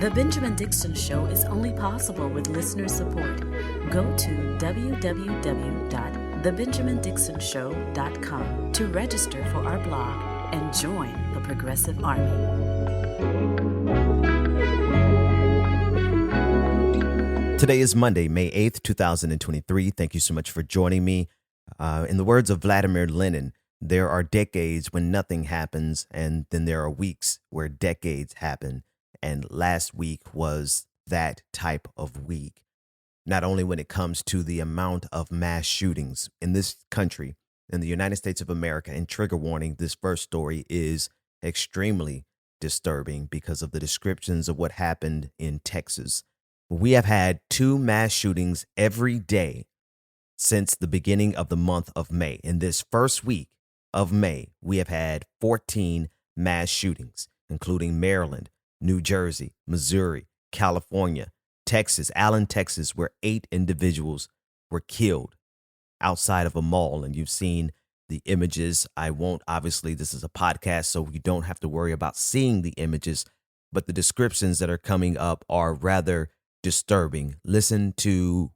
The Benjamin Dixon Show is only possible with listener support. Go to www.thebenjamindixonshow.com to register for our blog and join the Progressive Army. Today is Monday, May 8th, 2023. Thank you so much for joining me. In the words of Vladimir Lenin, there are decades when nothing happens, and then there are weeks where decades happen. And last week was that type of week, not only when it comes to the amount of mass shootings in this country, in the United States of America. And trigger warning, this first story is extremely disturbing because of the descriptions of what happened in Texas. We have had 2 mass shootings every day since the beginning of the month of May. In this first week of May, we have had 14 mass shootings, including Maryland, New Jersey, Missouri, California, Texas, Allen, Texas, where 8 individuals were killed outside of a mall. And you've seen the images. I won't, obviously, this is a podcast, so you don't have to worry about seeing the images, but the descriptions that are coming up are rather disturbing. Listen to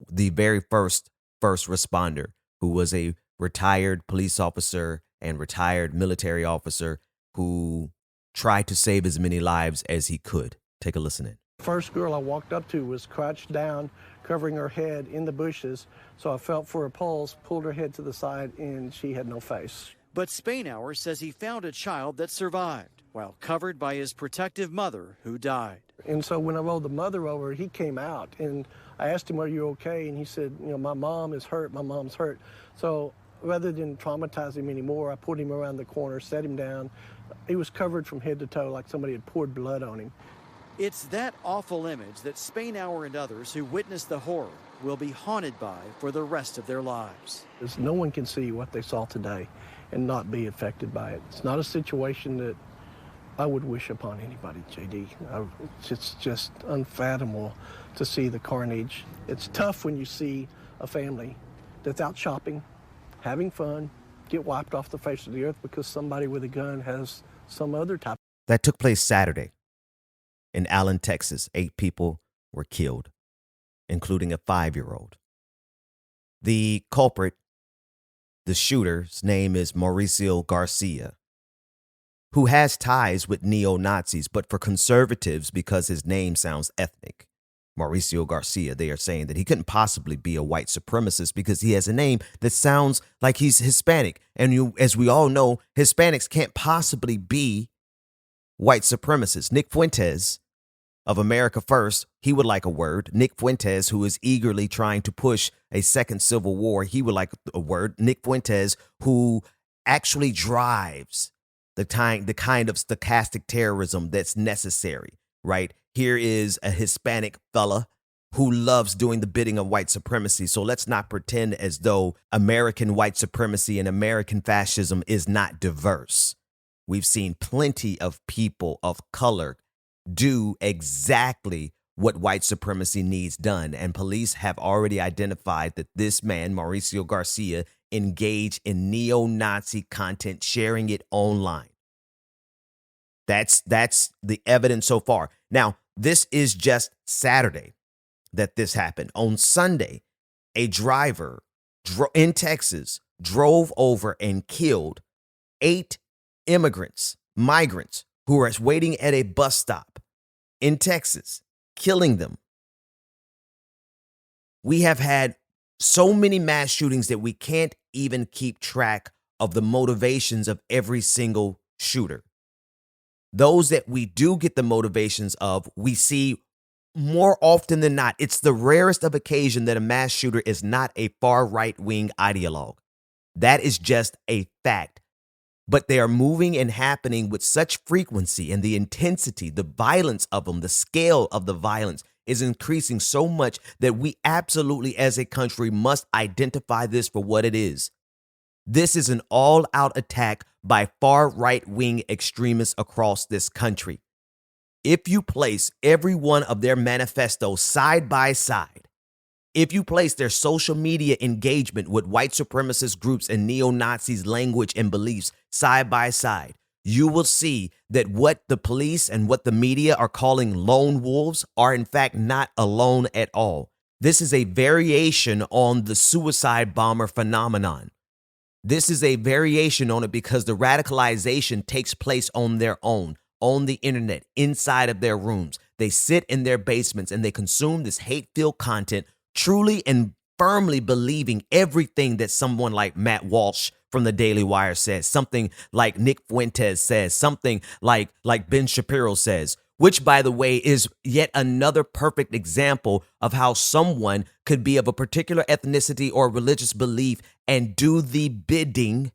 the very first responder, who was a retired police officer and retired military officer who tried to save as many lives as he could. Take a listen in. First girl I walked up to was crouched down, covering her head in the bushes. So I felt for her pulse, pulled her head to the side, and she had no face. But Spainhour says he found a child that survived while covered by his protective mother who died. And so when I rolled the mother over, he came out, and I asked him, "Are you okay?" And he said, "My mom is hurt. My mom's hurt." So rather than traumatize him anymore, I put him around the corner, set him down. He was covered from head to toe like somebody had poured blood on him. It's that awful image that Spainhour and others who witnessed the horror will be haunted by for the rest of their lives. Because no one can see what they saw today and not be affected by it. It's not a situation that I would wish upon anybody, JD. It's just unfathomable to see the carnage. It's tough when you see a family that's out shopping, having fun, get wiped off the face of the earth because somebody with a gun has some other type. That took place Saturday in Allen, Texas. 8 people were killed, including a 5-year-old. The culprit, the shooter's name is Mauricio Garcia, who has ties with neo-Nazis, but for conservatives, because his name sounds ethnic, Mauricio Garcia, they are saying that he couldn't possibly be a white supremacist because he has a name that sounds like he's Hispanic. And as we all know, Hispanics can't possibly be white supremacists. Nick Fuentes of America First, he would like a word. Nick Fuentes, who is eagerly trying to push a second civil war, he would like a word. Nick Fuentes, who actually drives the kind of stochastic terrorism that's necessary, right? Here is a Hispanic fella who loves doing the bidding of white supremacy. So let's not pretend as though American white supremacy and American fascism is not diverse. We've seen plenty of people of color do exactly what white supremacy needs done. And police have already identified that this man, Mauricio Garcia, engaged in neo-Nazi content, sharing it online. That's the evidence so far. Now, this is just Saturday that this happened. On Sunday, a driver in Texas drove over and killed 8 migrants who were waiting at a bus stop in Texas, killing them. We have had so many mass shootings that we can't even keep track of the motivations of every single shooter. Those that we do get the motivations of, we see more often than not. It's the rarest of occasion that a mass shooter is not a far right-wing ideologue. That is just a fact. But they are moving and happening with such frequency, and the intensity, the violence of them, the scale of the violence is increasing so much that we absolutely, as a country, must identify this for what it is. This is an all-out attack by far right-wing extremists across this country. If you place every one of their manifestos side by side, if you place their social media engagement with white supremacist groups and neo-Nazis' language and beliefs side by side, you will see that what the police and what the media are calling lone wolves are in fact not alone at all. This is a variation on the suicide bomber phenomenon. This is a variation on it because the radicalization takes place on their own, on the internet, inside of their rooms. They sit in their basements and they consume this hate-filled content, truly and firmly believing everything that someone like Matt Walsh from the Daily Wire says, something like Nick Fuentes says, something like Ben Shapiro says, which, by the way, is yet another perfect example of how someone could be of a particular ethnicity or religious belief and do the bidding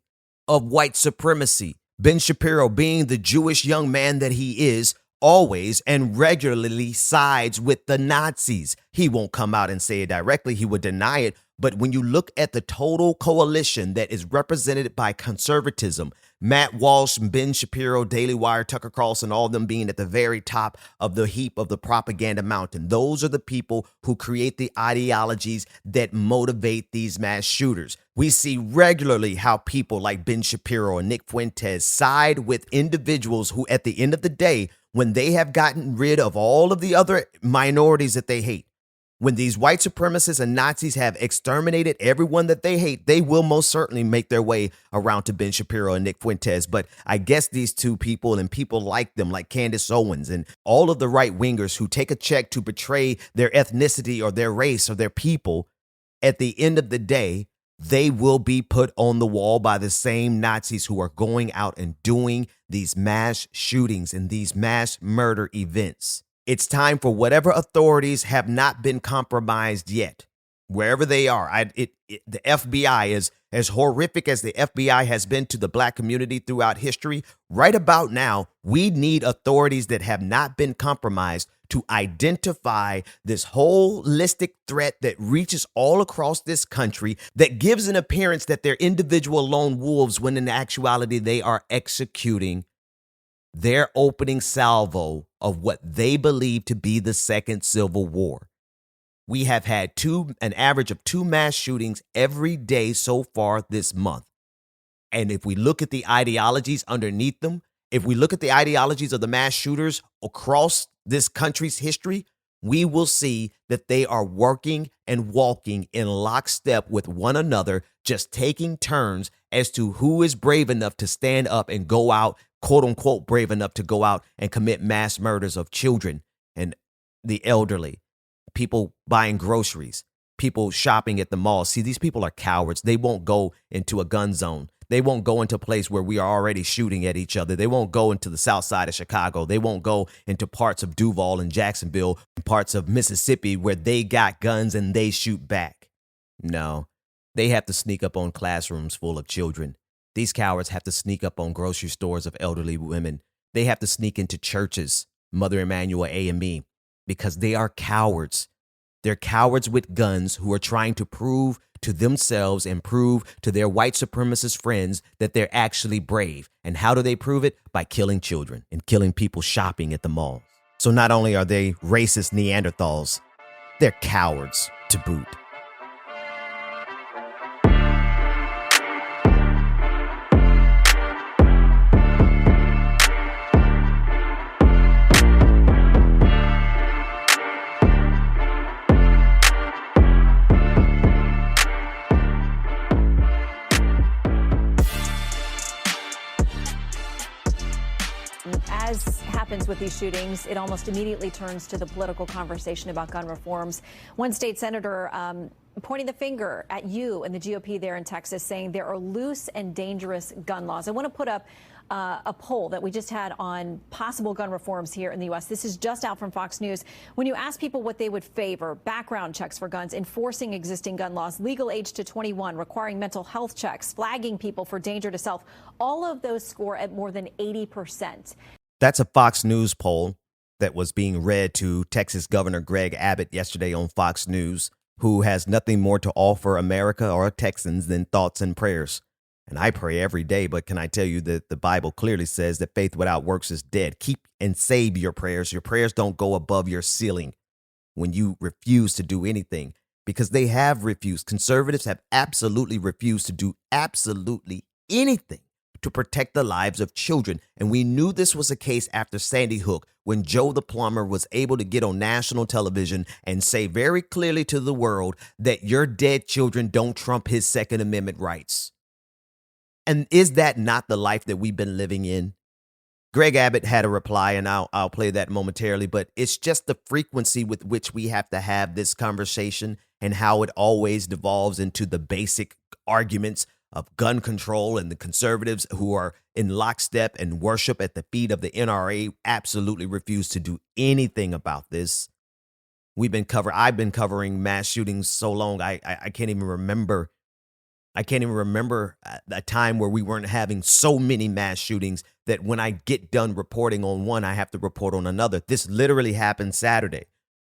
of white supremacy. Ben Shapiro, being the Jewish young man that he is, always and regularly sides with the Nazis. He won't come out and say it directly. He would deny it. But when you look at the total coalition that is represented by conservatism, Matt Walsh, Ben Shapiro, Daily Wire, Tucker Carlson, all of them being at the very top of the heap of the propaganda mountain. Those are the people who create the ideologies that motivate these mass shooters. We see regularly how people like Ben Shapiro and Nick Fuentes side with individuals who, at the end of the day, when they have gotten rid of all of the other minorities that they hate, when these white supremacists and Nazis have exterminated everyone that they hate, they will most certainly make their way around to Ben Shapiro and Nick Fuentes. But I guess these two people and people like them, like Candace Owens and all of the right wingers who take a check to betray their ethnicity or their race or their people, at the end of the day, they will be put on the wall by the same Nazis who are going out and doing these mass shootings and these mass murder events. It's time for whatever authorities have not been compromised yet, wherever they are. The FBI is as horrific as the FBI has been to the black community throughout history. Right about now, we need authorities that have not been compromised to identify this holistic threat that reaches all across this country, that gives an appearance that they're individual lone wolves when in actuality they are executing their opening salvo of what they believe to be the second Civil War. We have had an average of 2 mass shootings every day so far this month. And if we look at the ideologies underneath them, if we look at the ideologies of the mass shooters across this country's history, we will see that they are working and walking in lockstep with one another, just taking turns as to who is brave enough to stand up and go out, quote unquote, brave enough to go out and commit mass murders of children and the elderly, people buying groceries, people shopping at the mall. See, these people are cowards. They won't go into a gun zone. They won't go into a place where we are already shooting at each other. They won't go into the south side of Chicago. They won't go into parts of Duval and Jacksonville, parts of Mississippi where they got guns and they shoot back. No, they have to sneak up on classrooms full of children. These cowards have to sneak up on grocery stores of elderly women. They have to sneak into churches, Mother Emanuel AME, because they are cowards. They're cowards with guns who are trying to prove to themselves and prove to their white supremacist friends that they're actually brave. And how do they prove it? By killing children and killing people shopping at the mall. So not only are they racist Neanderthals, they're cowards to boot. As happens with these shootings, it almost immediately turns to the political conversation about gun reforms. One state senator pointing the finger at you and the GOP there in Texas, saying there are loose and dangerous gun laws. I want to put up a poll that we just had on possible gun reforms here in the U.S. This is just out from Fox News. When you ask people what they would favor, background checks for guns, enforcing existing gun laws, legal age to 21, requiring mental health checks, flagging people for danger to self, all of those score at more than 80%. That's a Fox News poll that was being read to Texas Governor Greg Abbott yesterday on Fox News, who has nothing more to offer America or Texans than thoughts and prayers. And I pray every day, but can I tell you that the Bible clearly says that faith without works is dead. Keep and save your prayers. Your prayers don't go above your ceiling when you refuse to do anything, because they have refused. Conservatives have absolutely refused to do absolutely anything to protect the lives of children. And we knew this was the case after Sandy Hook, when Joe the plumber was able to get on national television and say very clearly to the world that your dead children don't trump his Second Amendment rights. And is that not the life that we've been living in? Greg Abbott had a reply, and I'll play that momentarily, but it's just the frequency with which we have to have this conversation and how it always devolves into the basic arguments of gun control, and the conservatives who are in lockstep and worship at the feet of the NRA absolutely refuse to do anything about this. I've been covering mass shootings so long, I can't even remember. I can't even remember a time where we weren't having so many mass shootings that when I get done reporting on one, I have to report on another. This literally happened Saturday.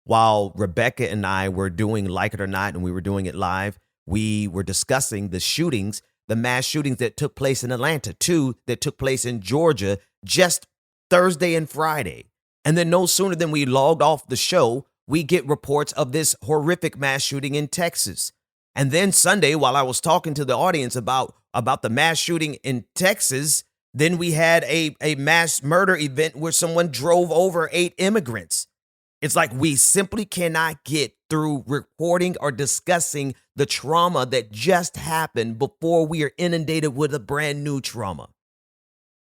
While Rebecca and I were doing Like It or Not, and we were doing it live, we were discussing the shootings, the mass shootings that took place in Atlanta, 2 that took place in Georgia just Thursday and Friday. And then no sooner than we logged off the show, we get reports of this horrific mass shooting in Texas. And then Sunday, while I was talking to the audience about the mass shooting in Texas, then we had a mass murder event where someone drove over 8 immigrants. It's like we simply cannot get through reporting or discussing the trauma that just happened before we are inundated with a brand new trauma.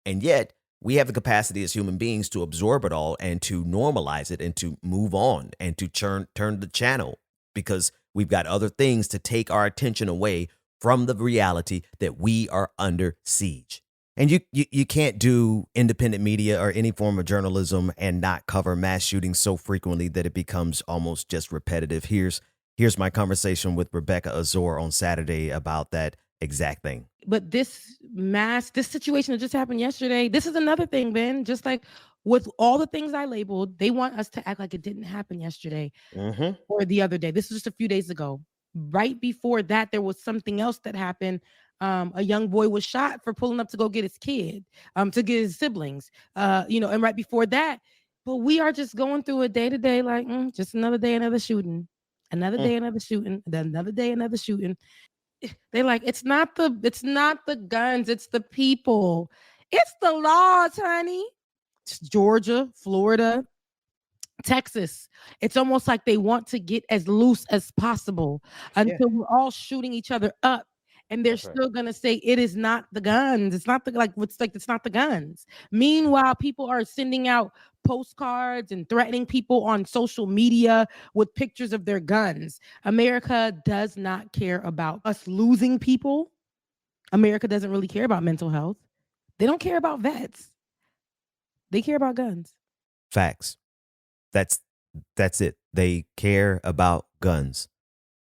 And yet, we have the capacity as human beings to absorb it all and to normalize it and to move on and to turn the channel, because we've got other things to take our attention away from the reality that we are under siege. And you can't do independent media or any form of journalism and not cover mass shootings so frequently that it becomes almost just repetitive. Here's my conversation with Rebecca Azor on Saturday about that exact thing. But this situation that just happened yesterday, this is another thing, Ben. Just like with all the things I labeled, they want us to act like it didn't happen yesterday or the other day. This was just a few days ago. Right before that, there was something else that happened. A young boy was shot for pulling up to go get his kid, to get his siblings, and right before that. But we are just going through a day to day, like just another day, another shooting, another day, another shooting, another day, another shooting. They're like, it's not the guns, it's the people, it's the laws, honey. It's Georgia, Florida, Texas. It's almost like they want to get as loose as possible until we're all shooting each other up. And they're still gonna say it is not the guns. It's not it's not the guns. Meanwhile, people are sending out postcards and threatening people on social media with pictures of their guns. America does not care about us losing people. America doesn't really care about mental health. They don't care about vets. They care about guns. Facts. That's it. They care about guns.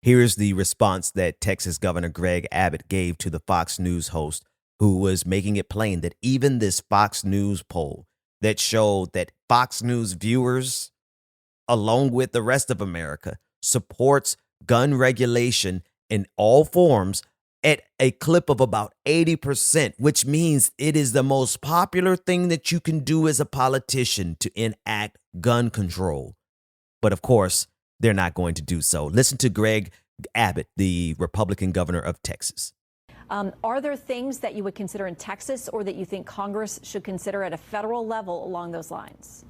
Here's the response that Texas Governor Greg Abbott gave to the Fox News host, who was making it plain that even this Fox News poll that showed that Fox News viewers, along with the rest of America, supports gun regulation in all forms at a clip of about 80%, which means it is the most popular thing that you can do as a politician to enact gun control. But of course, they're not going to do so. Listen to Greg Abbott, the Republican governor of Texas. Are there things that you would consider in Texas or that you think Congress should consider at a federal level along those lines?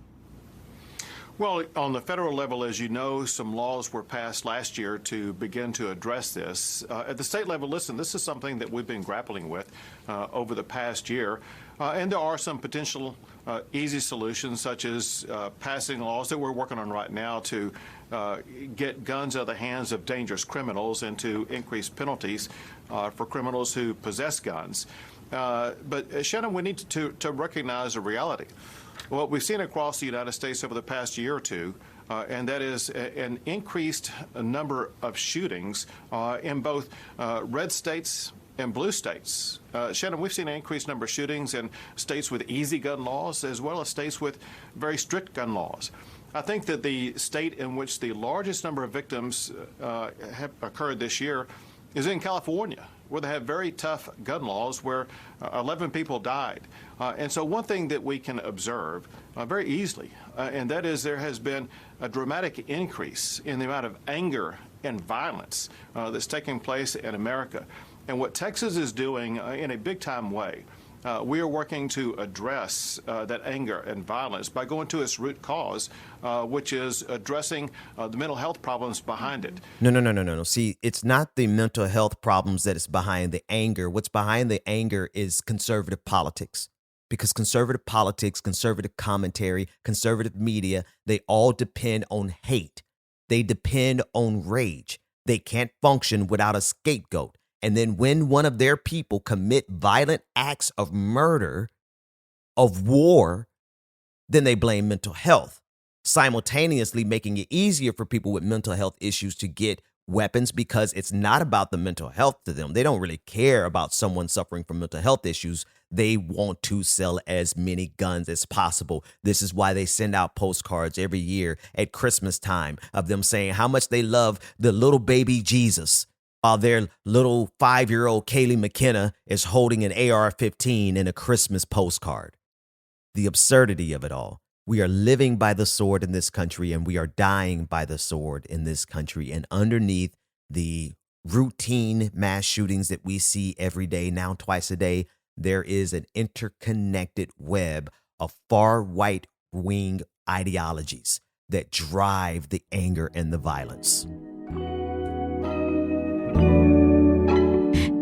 Well, on the federal level, as you know, some laws were passed last year to begin to address this. At the state level, listen, this is something that we've been grappling with over the past year. And there are some potential easy solutions, such as passing laws that we're working on right now to get guns out of the hands of dangerous criminals and to increase penalties for criminals who possess guns. But Shannon, we need to recognize a reality. What we've seen across the United States over the past year or two, and that is an increased number of shootings in both red states and blue states. Shannon, we've seen an increased number of shootings in states with easy gun laws as well as states with very strict gun laws. I think that the state in which the largest number of victims have occurred this year is in California, where they have very tough gun laws where 11 people died. And so one thing that we can observe very easily, and that is there has been a dramatic increase in the amount of anger and violence that's taking place in America. And what Texas is doing in a big-time way we are working to address that anger and violence by going to its root cause, which is addressing the mental health problems behind it. No. See, it's not the mental health problems that is behind the anger. What's behind the anger is conservative politics. Because conservative politics, conservative commentary, conservative media, they all depend on hate. They depend on rage. They can't function without a scapegoat. And then when one of their people commit violent acts of murder, of war, then they blame mental health, simultaneously making it easier for people with mental health issues to get weapons because it's not about the mental health to them. They don't really care about someone suffering from mental health issues. They want to sell as many guns as possible. This is why they send out postcards every year at Christmas time of them saying how much they love the little baby Jesus, while their little 5-year-old Kaylee McKenna is holding an AR-15 in a Christmas postcard. The absurdity of it all. We are living by the sword in this country, and we are dying by the sword in this country. And underneath the routine mass shootings that we see every day, now twice a day, there is an interconnected web of far right-wing ideologies that drive the anger and the violence.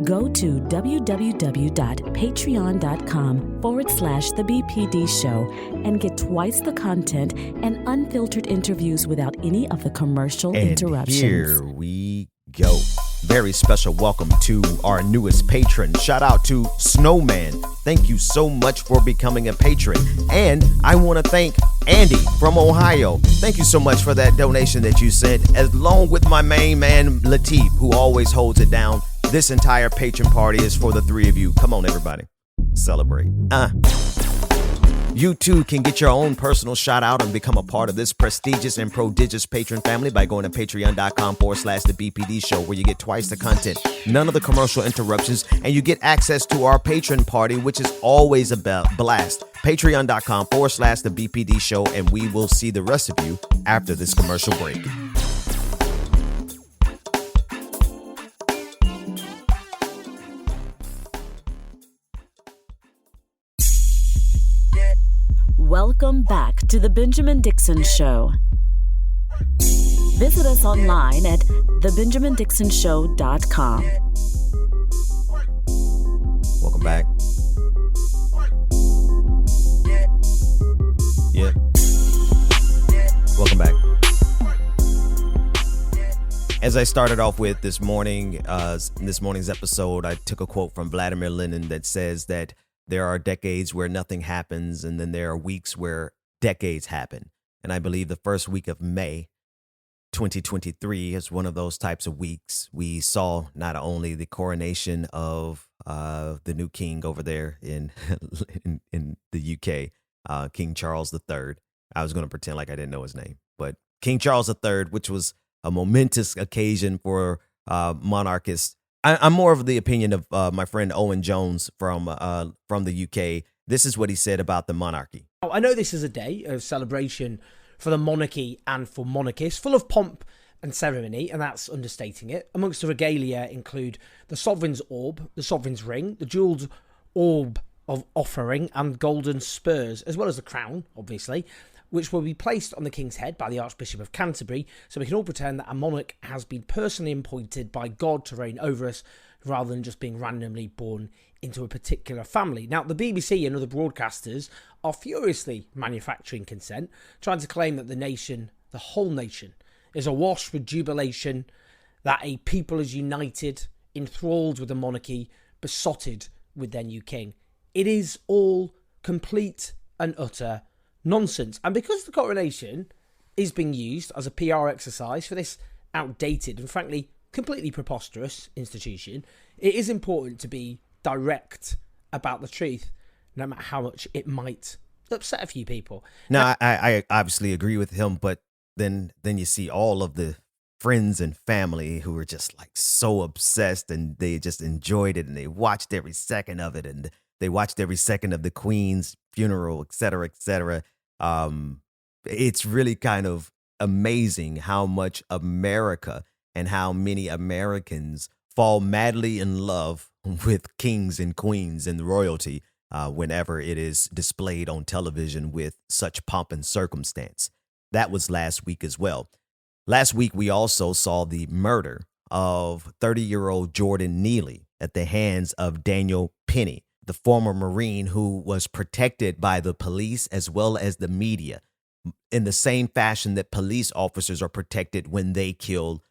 Go to www.patreon.com/The BPD Show and get twice the content and unfiltered interviews without any of the commercial interruptions. Here we go. Very special welcome to our newest patron. Shout out to Snowman. Thank you so much for becoming a patron. And I want to thank Andy from Ohio. Thank you so much for that donation that you sent, along with my main man, Lateef, who always holds it down. This entire patron party is for the three of you. Come on, everybody. Celebrate. You too can get your own personal shout out and become a part of this prestigious and prodigious patron family by going to patreon.com/The BPD Show, where you get twice the content, none of the commercial interruptions, and you get access to our patron party, which is always a blast. Patreon.com/The BPD Show, and we will see the rest of you after this commercial break. Welcome back to The Benjamin Dixon Show. Visit us online at thebenjamindixonshow.com. Welcome back. Yeah. Welcome back. As I started off with this morning's episode, I took a quote from Vladimir Lenin that says that there are decades where nothing happens, and then there are weeks where decades happen. And I believe the first week of May 2023 is one of those types of weeks. We saw not only the coronation of the new king over there in the UK, King Charles III. I was going to pretend like I didn't know his name, but King Charles III, which was a momentous occasion for monarchists. I'm more of the opinion of my friend Owen Jones from the UK. This is what he said about the monarchy. I know this is a day of celebration for the monarchy and for monarchists, full of pomp and ceremony, and that's understating it. Amongst the regalia include the sovereign's orb, the sovereign's ring, the jewelled orb of offering, and golden spurs, as well as the crown, obviously, which will be placed on the king's head by the Archbishop of Canterbury, so we can all pretend that a monarch has been personally appointed by God to reign over us, rather than just being randomly born into a particular family. Now, the BBC and other broadcasters are furiously manufacturing consent, trying to claim that the nation, the whole nation, is awash with jubilation, that a people is united, enthralled with the monarchy, besotted with their new king. It is all complete and utter nonsense. And because the coronation is being used as a PR exercise for this outdated and frankly completely preposterous institution, it is important to be direct about the truth, no matter how much it might upset a few people. Now, I obviously agree with him, but then you see all of the friends and family who were just like so obsessed, and they just enjoyed it, and they watched every second of it, and they watched every second of the Queen's funeral, et cetera, et cetera. It's really kind of amazing how much America and how many Americans fall madly in love with kings and queens and royalty. whenever it is displayed on television with such pomp and circumstance. That was last week as well. Last week, we also saw the murder of 30-year-old Jordan Neely at the hands of Daniel Penny, the former Marine who was protected by the police as well as the media, in the same fashion that police officers are protected when they kill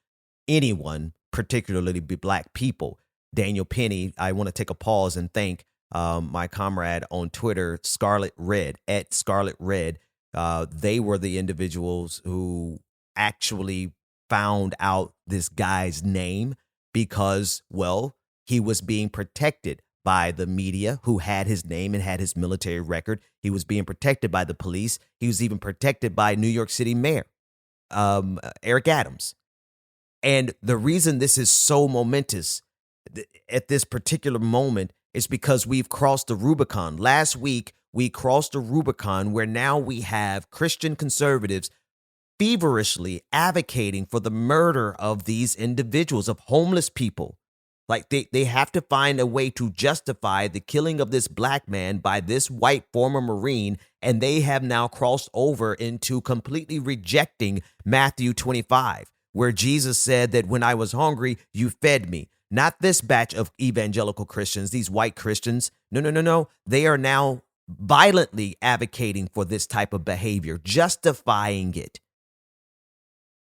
anyone, particularly Black people. Daniel Penny, I want to take a pause and thank my comrade on Twitter, Scarlet Red, at Scarlet Red. They were the individuals who actually found out this guy's name because, well, he was being protected by the media who had his name and had his military record. He was being protected by the police. He was even protected by New York City Mayor Eric Adams. And the reason this is so momentous at this particular moment is because we've crossed the Rubicon. Last week, we crossed the Rubicon where now we have Christian conservatives feverishly advocating for the murder of these individuals, of homeless people. Like they have to find a way to justify the killing of this Black man by this white former Marine, and they have now crossed over into completely rejecting Matthew 25, where Jesus said that when I was hungry, you fed me. Not this batch of evangelical Christians, these white Christians. No. They are now violently advocating for this type of behavior, justifying it.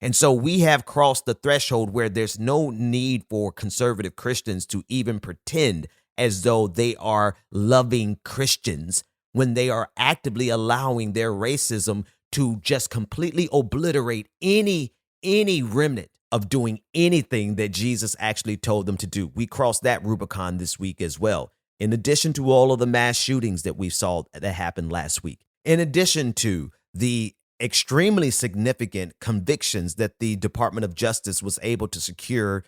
And so we have crossed the threshold where there's no need for conservative Christians to even pretend as though they are loving Christians when they are actively allowing their racism to just completely obliterate any remnant of doing anything that Jesus actually told them to do. We crossed that Rubicon this week as well. In addition to all of the mass shootings that we saw that happened last week, in addition to the extremely significant convictions that the Department of Justice was able to secure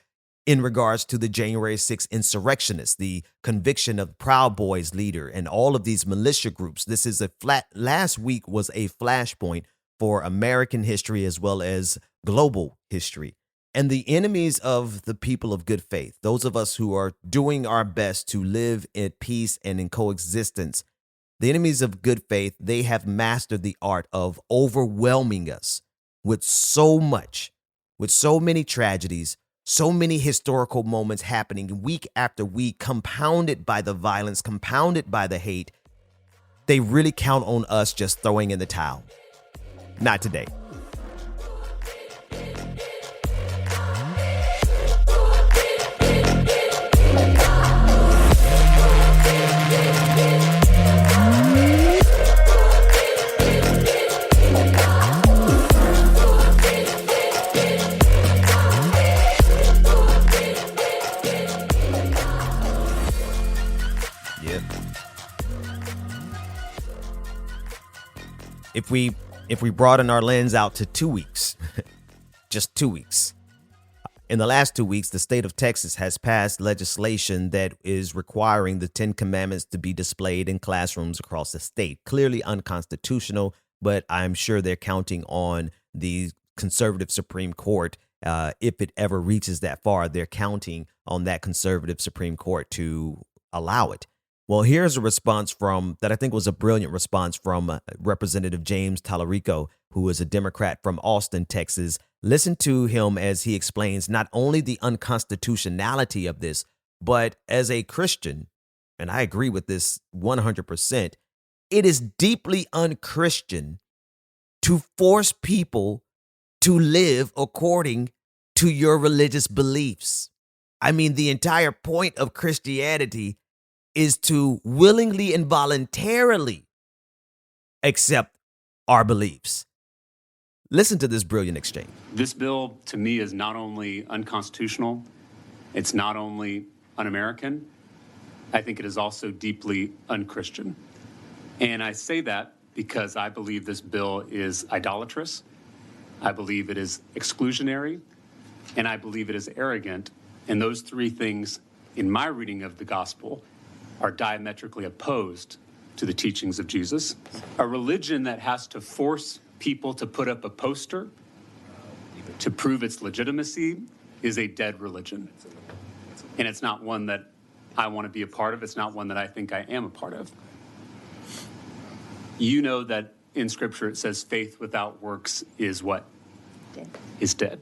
in regards to the January 6th insurrectionists, the conviction of Proud Boys leader and all of these militia groups. This is last week was a flashpoint for American history as well as global history. And the enemies of the people of good faith, those of us who are doing our best to live in peace and in coexistence, the enemies of good faith, they have mastered the art of overwhelming us with so much, with so many tragedies, so many historical moments happening week after week, compounded by the violence, compounded by the hate. They really count on us just throwing in the towel. Not today. If we broaden our lens out to 2 weeks, just 2 weeks. In the last 2 weeks, the state of Texas has passed legislation that is requiring the 10 Commandments to be displayed in classrooms across the state. Clearly unconstitutional, but I'm sure they're counting on the conservative Supreme Court. If it ever reaches that far, they're counting on that conservative Supreme Court to allow it. Well, here's a response that I think was a brilliant response from Representative James Tallarico, who is a Democrat from Austin, Texas. Listen to him as he explains not only the unconstitutionality of this, but as a Christian, and I agree with this 100%, it is deeply unchristian to force people to live according to your religious beliefs. I mean, the entire point of Christianity is to willingly and voluntarily accept our beliefs. Listen to this brilliant exchange. This bill, to me, is not only unconstitutional, it's not only un-American, I think it is also deeply unchristian. And I say that because I believe this bill is idolatrous, I believe it is exclusionary, and I believe it is arrogant. And those three things, in my reading of the gospel, are diametrically opposed to the teachings of Jesus. A religion that has to force people to put up a poster to prove its legitimacy is a dead religion. And it's not one that I want to be a part of. It's not one that I think I am a part of. You know that in Scripture it says faith without works is what? Dead. Is dead.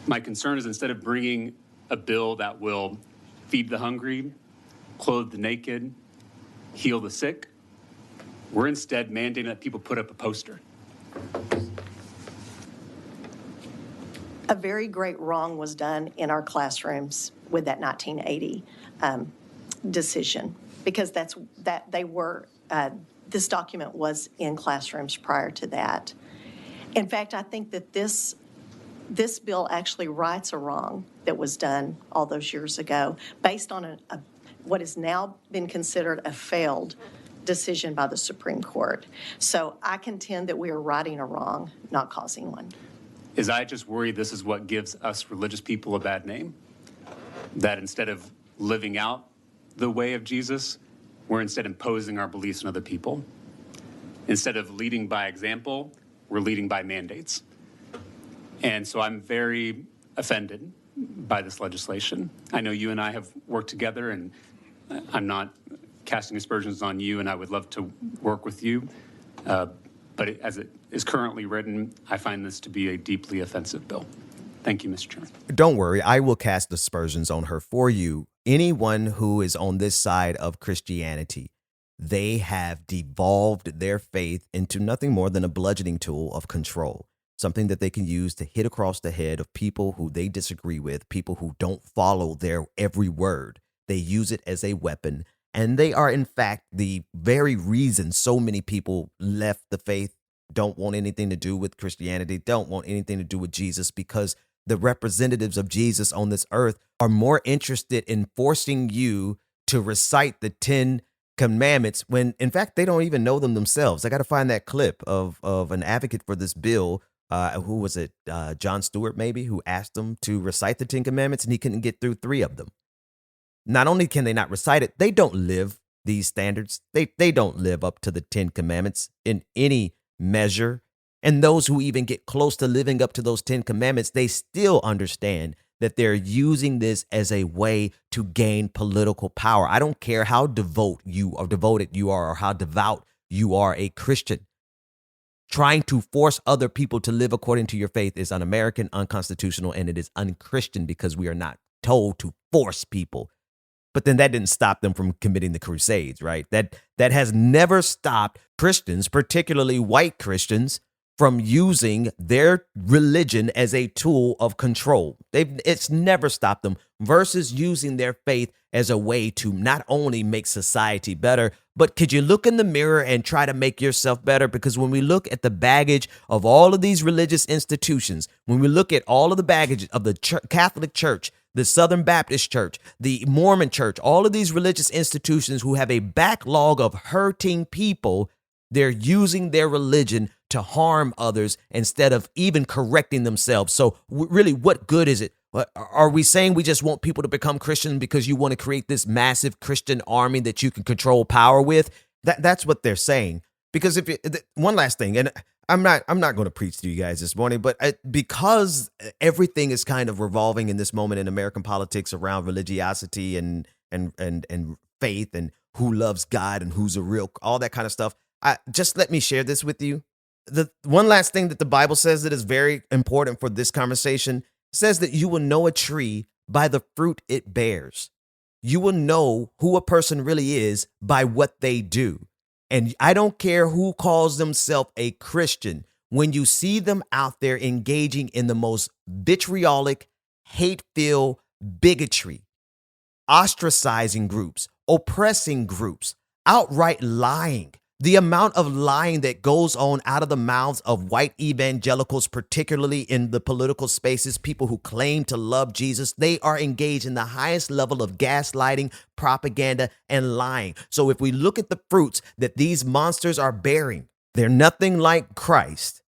My concern is instead of bringing a bill that will feed the hungry, clothe the naked, heal the sick, we're instead mandating that people put up a poster. A very great wrong was done in our classrooms with that 1980 decision, because this document was in classrooms prior to that. In fact, I think that this bill actually rights a wrong that was done all those years ago based on what has now been considered a failed decision by the Supreme Court. So I contend that we are righting a wrong, not causing one. Is I just worry this is what gives us religious people a bad name? That instead of living out the way of Jesus, we're instead imposing our beliefs on other people. Instead of leading by example, we're leading by mandates. And so I'm very offended by this legislation. I know you and I have worked together, and I'm not casting aspersions on you, and I would love to work with you. But as it is currently written, I find this to be a deeply offensive bill. Thank you, Mr. Chairman. Don't worry, I will cast aspersions on her for you. Anyone who is on this side of Christianity, they have devolved their faith into nothing more than a bludgeoning tool of control, something that they can use to hit across the head of people who they disagree with, people who don't follow their every word. They use it as a weapon, and they are, in fact, the very reason so many people left the faith, don't want anything to do with Christianity, don't want anything to do with Jesus, because the representatives of Jesus on this earth are more interested in forcing you to recite the 10 commandments when, in fact, they don't even know them themselves. I got to find that clip of an advocate for this bill. Who was it? John Stewart, maybe, who asked them to recite the 10 commandments, and he couldn't get through 3 of them. Not only can they not recite it, they don't live these standards. They don't live up to the 10 commandments in any measure. And those who even get close to living up to those 10 commandments, they still understand that they're using this as a way to gain political power. I don't care how devoted you are or how devout you are a Christian. Trying to force other people to live according to your faith is un-American, unconstitutional, and it is un-Christian because we are not told to force people. But then that didn't stop them from committing the Crusades, right? That has never stopped Christians, particularly white Christians, from using their religion as a tool of control. It's never stopped them versus using their faith as a way to not only make society better, but could you look in the mirror and try to make yourself better? Because when we look at the baggage of all of these religious institutions, when we look at all of the baggage of the Catholic Church, the Southern Baptist Church, the Mormon Church, all of these religious institutions who have a backlog of hurting people, they're using their religion to harm others instead of even correcting themselves. So really, what good is it? Are we saying we just want people to become Christian because you want to create this massive Christian army that you can control power with? That's what they're saying. Because one last thing, and I'm not going to preach to you guys this morning, but because everything is kind of revolving in this moment in American politics around religiosity and faith and who loves God and who's a real, all that kind of stuff. Just let me share this with you. The one last thing that the Bible says that is very important for this conversation says that you will know a tree by the fruit it bears. You will know who a person really is by what they do. And I don't care who calls themselves a Christian. When you see them out there engaging in the most vitriolic, hate-filled bigotry, ostracizing groups, oppressing groups, outright lying, the amount of lying that goes on out of the mouths of white evangelicals, particularly in the political spaces, people who claim to love Jesus, they are engaged in the highest level of gaslighting, propaganda, and lying. So if we look at the fruits that these monsters are bearing, they're nothing like Christ.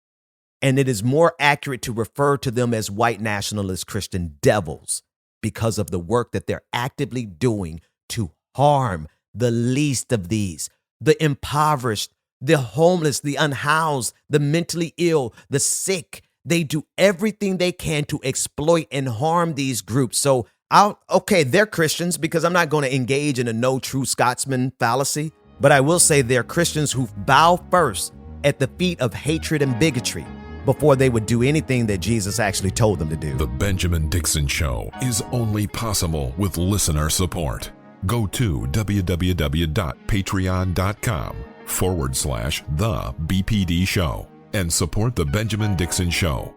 And it is more accurate to refer to them as white nationalist Christian devils because of the work that they're actively doing to harm the least of these. The impoverished, the homeless, the unhoused, the mentally ill, the sick. They do everything they can to exploit and harm these groups. So Okay, they're Christians because I'm not going to engage in a no true Scotsman fallacy, but I will say they're Christians who bow first at the feet of hatred and bigotry before they would do anything that Jesus actually told them to do. The Benjamin Dixon Show is only possible with listener support. Go to www.patreon.com/The BPD Show and support The Benjamin Dixon Show.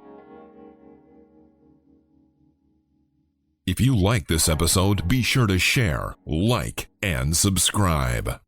If you like this episode, be sure to share, like, and subscribe.